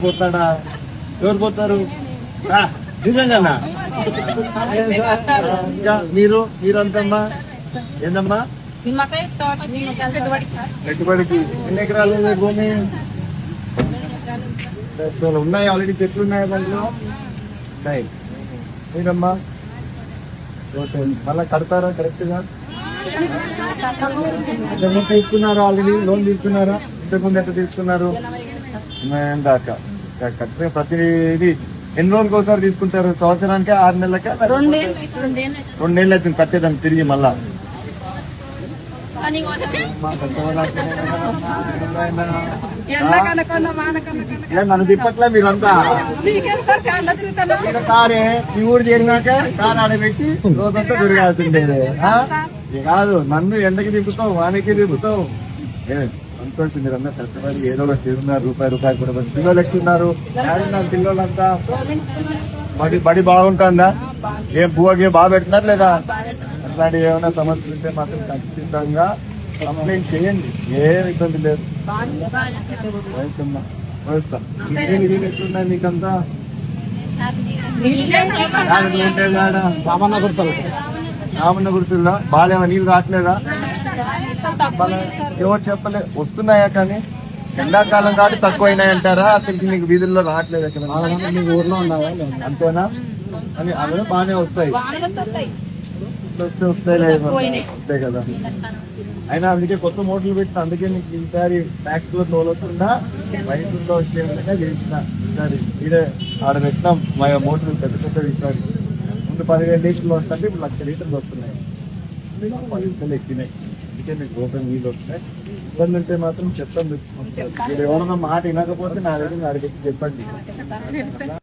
పోతాడా? ఎవరు పోతారు? నిజంగానా? ఇంకా మీరంతమ్మా ఏందమ్మా? పెట్టుబడికి ఎన్ని ఎకరాలు భూమి ఉన్నాయి? ఆల్రెడీ చెట్లు ఉన్నాయి దాంట్లో ఉన్నాయి. మీరమ్మా మళ్ళా కడతారా కరెక్ట్ గా? ఇంతకుముందు తీసుకున్నారా? ఆల్రెడీ లోన్ తీసుకున్నారా? ఇంతకుముందు ఎంత తీసుకున్నారు? దాకా కరెక్ట్గా ప్రతిదీ ఎన్ని రోజులకి ఒకసారి తీసుకుంటారు? సంవత్సరానికి 6 నెలలకే? 2 ఏళ్ళు అవుతుంది కట్టేదాన్ని తిరిగి మళ్ళా. నన్ను తిప్పట్లే మీరంతా. కారే ఈ ఊరు చేరినాక కారు ఆడబెట్టి రోజంతా తిరగాల్సిండేది కాదు. నన్ను ఎండకి తిప్పుతావు, వానకి తిప్పుతావు. అనుకోవచ్చు మీరంతా కష్టపడి ఏదో ఒకటి చేస్తున్నారు. రూపాయి కూడా పిల్లలు ఎక్కుతున్నారు. పిల్లలంతా బడి బాగుంటుందా? ఏం పువ్వకి బాగా పెడుతున్నారు లేదా? అట్లాంటి ఏమైనా సమస్యలు ఉంటే మాత్రం ఖచ్చితంగా కంప్లైంట్ చేయండి. ఏం ఇబ్బంది లేదు. ఎట్లున్నాయి మీకంతా? రామన్న గుర్తుల్లో బాగాలేమా? నీళ్ళు రావట్లేదా? ఎవరు చెప్పలే. వస్తున్నాయా కానీ ఎండాకాలం కాబట్టి తక్కువైనాయంటారా? అసలు మీకు వీధుల్లో రావట్లేదు ఎక్కడ? మీకు ఊర్లో ఉన్నావా? అంతేనా? అని అవి బాగానే వస్తాయి. వస్తాయి కదా. అయినా అందుకే కొత్త మోటార్లు పెట్టిన. అందుకే నీకు ఈసారి ట్యాక్స్ లో తోలకుండా రైతుల్లో వచ్చే విధంగా చేసిన. ఈసారి ఇదే ఆడ పెట్టినాం మా మోటార్లు పెద్ద పెద్దవి. ఈసారి ముందు 10,000 లీటర్లు వస్తుంటే ఇప్పుడు 1,00,000 లీటర్లు వస్తున్నాయి. 10 లీటర్లు ఎక్కినాయి. అందుకే మీకు గోపం నీళ్ళు వస్తున్నాయి. ఇబ్బంది ఉంటే మాత్రం చెప్తాం. మీరు ఎవరన్నా మాట వినకపోతే నా దగ్గర అడిగి చెప్పండి.